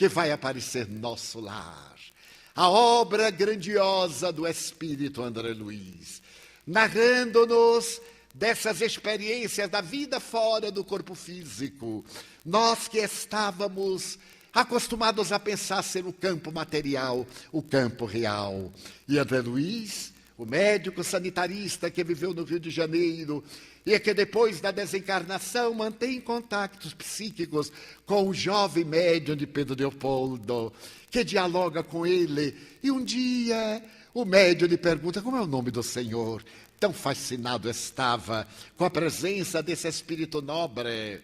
que vai aparecer no nosso lar. A obra grandiosa do Espírito André Luiz, narrando-nos dessas experiências da vida fora do corpo físico. Nós que estávamos acostumados a pensar ser o campo material, o campo real. E André Luiz, o médico sanitarista que viveu no Rio de Janeiro e que depois da desencarnação mantém contactos psíquicos com o jovem médium de Pedro Leopoldo, que dialoga com ele. E um dia o médium lhe pergunta: como é o nome do senhor? Tão fascinado estava com a presença desse espírito nobre.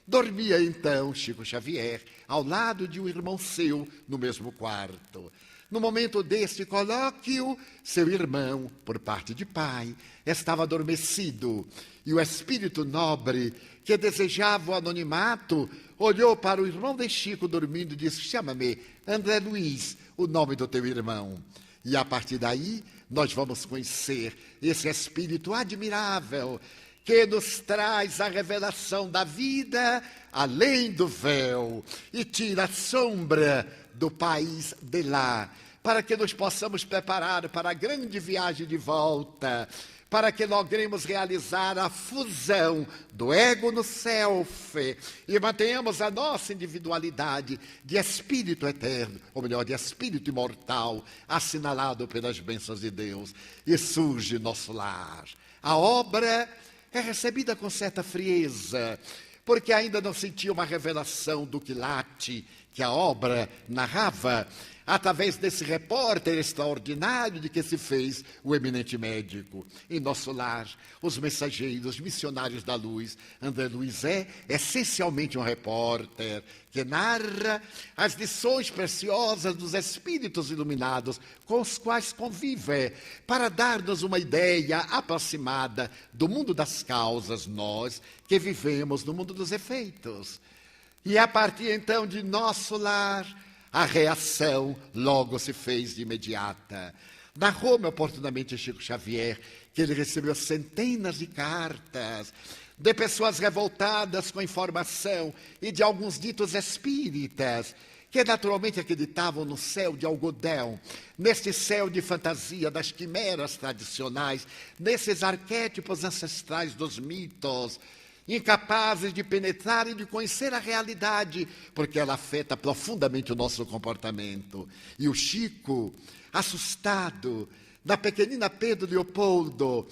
Dormia então Chico Xavier ao lado de um irmão seu no mesmo quarto. No momento deste colóquio, seu irmão, por parte de pai, estava adormecido. E o espírito nobre, que desejava o anonimato, olhou para o irmão de Chico dormindo e disse: chama-me André Luiz, o nome do teu irmão. E a partir daí, nós vamos conhecer esse espírito admirável que nos traz a revelação da vida além do véu e tira a sombra do país de lá, para que nos possamos preparar para a grande viagem de volta, para que logremos realizar a fusão do ego no self e mantenhamos a nossa individualidade de espírito eterno, ou melhor, de espírito imortal, assinalado pelas bênçãos de Deus, e surge nosso lar. A obra é recebida com certa frieza, porque ainda não sentia uma revelação do quilate que a obra narrava, através desse repórter extraordinário de que se fez o eminente médico. Em nosso lar, os mensageiros, missionários da luz, André Luiz é essencialmente um repórter que narra as lições preciosas dos espíritos iluminados com os quais convive, para dar-nos uma ideia aproximada do mundo das causas, nós que vivemos no mundo dos efeitos. E a partir então de nosso lar, a reação logo se fez de imediata. Narrou-me oportunamente Chico Xavier que ele recebeu centenas de cartas de pessoas revoltadas com a informação e de alguns ditos espíritas que naturalmente acreditavam no céu de algodão, neste céu de fantasia das quimeras tradicionais, nesses arquétipos ancestrais dos mitos, incapazes de penetrar e de conhecer a realidade, porque ela afeta profundamente o nosso comportamento. E o Chico, assustado, da pequenina Pedro Leopoldo,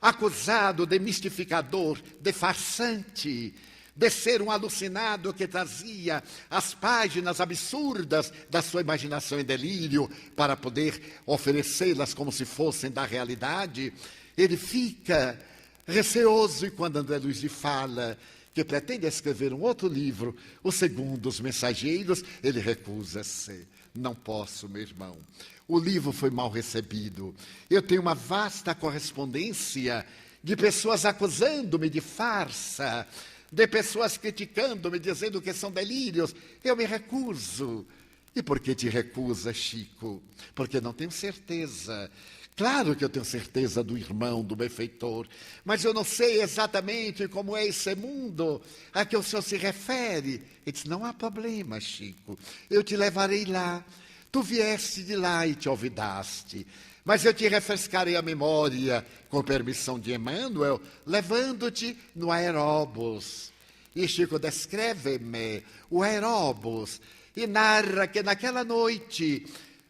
acusado de mistificador, de farsante, de ser um alucinado que trazia as páginas absurdas da sua imaginação em delírio para poder oferecê-las como se fossem da realidade, ele fica receoso. E quando André Luiz lhe fala que pretende escrever um outro livro, o segundo, Os Mensageiros, ele recusa-se. Não posso, meu irmão. O livro foi mal recebido. Eu tenho uma vasta correspondência de pessoas acusando-me de farsa, de pessoas criticando-me, dizendo que são delírios. Eu me recuso. E por que te recusa, Chico? Porque não tenho certeza. Claro que eu tenho certeza do irmão, do benfeitor, mas eu não sei exatamente como é esse mundo a que o senhor se refere. Ele disse: não há problema, Chico, eu te levarei lá. Tu vieste de lá e te olvidaste, mas eu te refrescarei a memória, com permissão de Emmanuel, levando-te no aeróbus. E Chico descreve-me o aeróbus e narra que naquela noite,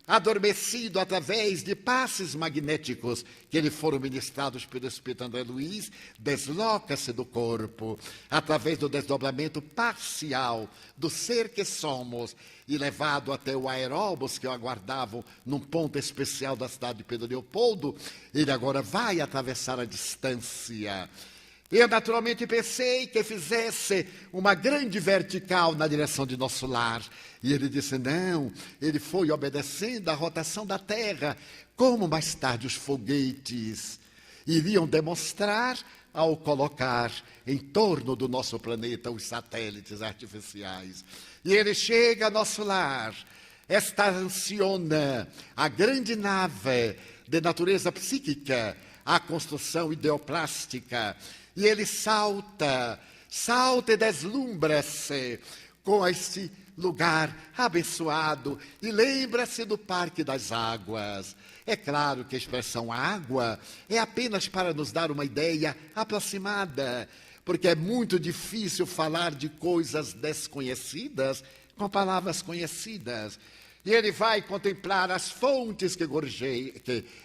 adormecido através de passes magnéticos que lhe foram ministrados pelo Espírito André Luiz, desloca-se do corpo, através do desdobramento parcial do ser que somos, e levado até o aeróbus que o aguardavam num ponto especial da cidade de Pedro Leopoldo, ele agora vai atravessar a distância. Eu naturalmente pensei que fizesse uma grande vertical na direção de nosso lar. E ele disse: não, ele foi obedecendo à rotação da Terra, como mais tarde os foguetes iriam demonstrar ao colocar em torno do nosso planeta os satélites artificiais. E ele chega a nosso lar, estaciona a grande nave de natureza psíquica, a construção ideoplástica, e ele salta e deslumbra-se com esse lugar abençoado e lembra-se do Parque das Águas. É claro que a expressão água é apenas para nos dar uma ideia aproximada, porque é muito difícil falar de coisas desconhecidas com palavras conhecidas. E ele vai contemplar as fontes que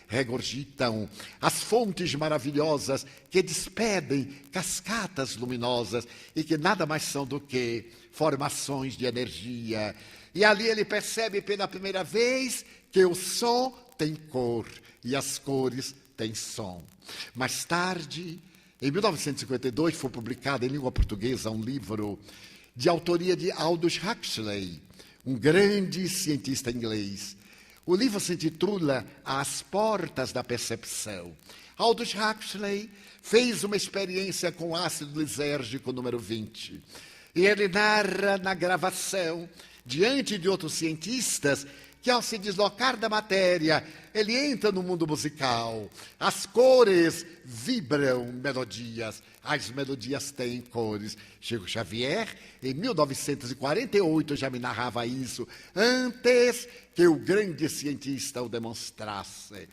regurgitam, as fontes maravilhosas que despedem cascatas luminosas e que nada mais são do que formações de energia. E ali ele percebe pela primeira vez que o som tem cor e as cores têm som. Mais tarde, em 1952, foi publicado em língua portuguesa um livro de autoria de Aldous Huxley, um grande cientista inglês. O livro se intitula As Portas da Percepção. Aldous Huxley fez uma experiência com ácido lisérgico número 20. E ele narra na gravação, diante de outros cientistas, que ao se deslocar da matéria, ele entra no mundo musical. As cores vibram melodias, as melodias têm cores. Chico Xavier, em 1948, já me narrava isso, antes que o grande cientista o demonstrasse.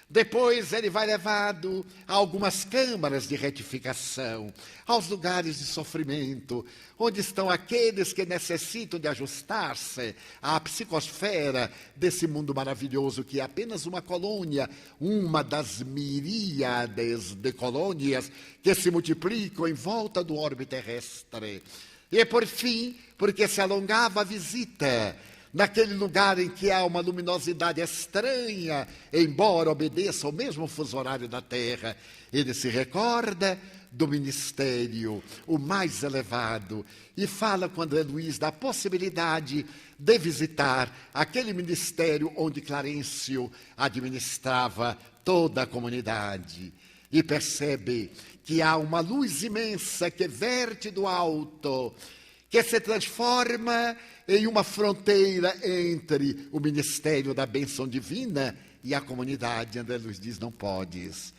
Depois ele vai levado a algumas câmaras de retificação, aos lugares de sofrimento, onde estão aqueles que necessitam de ajustar-se à psicosfera desse mundo maravilhoso que é apenas uma colônia, uma das miríades de colônias que se multiplicam em volta do orbe terrestre. E por fim, porque se alongava a visita, naquele lugar em que há uma luminosidade estranha, embora obedeça ao mesmo fuso horário da Terra, ele se recorda do ministério, o mais elevado, e fala com André Luiz da possibilidade de visitar aquele ministério onde Clarencio administrava toda a comunidade. E percebe que há uma luz imensa que verte do alto, que se transforma em uma fronteira entre o ministério da bênção divina e a comunidade. André Luiz diz, não podes.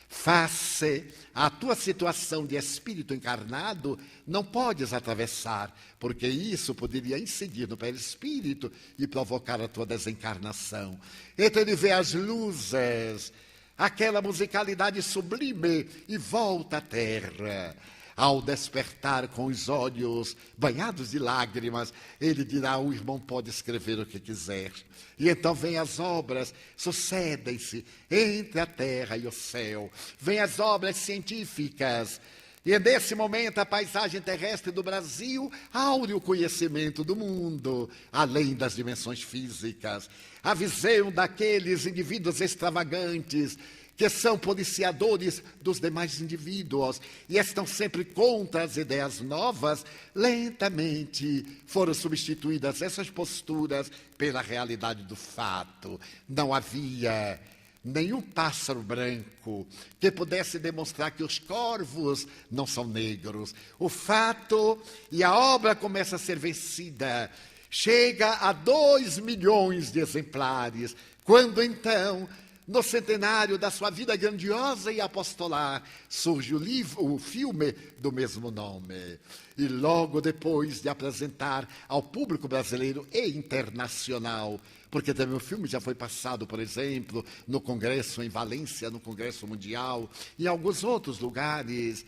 Face à tua situação de espírito encarnado, não podes atravessar, porque isso poderia incidir no perispírito e provocar a tua desencarnação. Então ele vê as luzes, aquela musicalidade sublime e volta à terra. Ao despertar com os olhos banhados de lágrimas, ele dirá, o irmão pode escrever o que quiser. E então vêm as obras, sucedem-se entre a terra e o céu. Vêm as obras científicas. E nesse momento a paisagem terrestre do Brasil aure o conhecimento do mundo, além das dimensões físicas. A visão daqueles indivíduos extravagantes, que são policiadores dos demais indivíduos e estão sempre contra as ideias novas, lentamente foram substituídas essas posturas pela realidade do fato. Não havia nenhum pássaro branco que pudesse demonstrar que os corvos não são negros. O fato e a obra começa a ser vencida. Chega a 2 milhões de exemplares, quando então, no centenário da sua vida grandiosa e apostolar, surge o filme do mesmo nome. E logo depois de apresentar ao público brasileiro e internacional, porque também o filme já foi passado, por exemplo, no Congresso em Valência, no Congresso Mundial, e em alguns outros lugares,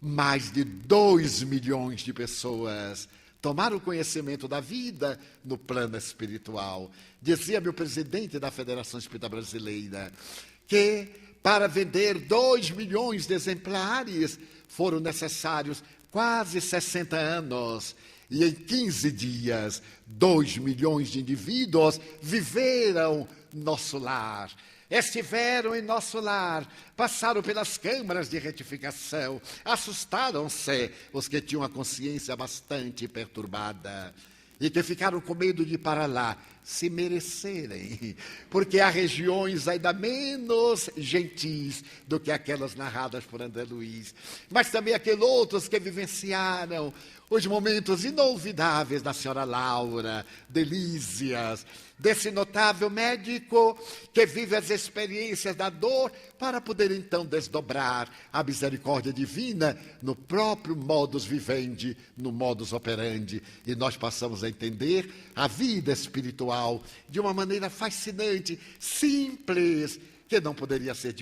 mais de 2 milhões de pessoas tomaram conhecimento da vida no plano espiritual. Dizia-me o presidente da Federação Espírita Brasileira que para vender 2 milhões de exemplares foram necessários quase 60 anos. E em 15 dias, 2 milhões de indivíduos viveram nosso lar. Estiveram em nosso lar, passaram pelas câmaras de retificação, assustaram-se os que tinham a consciência bastante perturbada e que ficaram com medo de ir para lá, se merecerem, porque há regiões ainda menos gentis do que aquelas narradas por André Luiz, mas também aqueles outros que vivenciaram os momentos inolvidáveis da senhora Laura, de Lísias, desse notável médico que vive as experiências da dor para poder então desdobrar a misericórdia divina no próprio modus vivendi, no modus operandi. E nós passamos a entender a vida espiritual de uma maneira fascinante, simples, que não poderia ser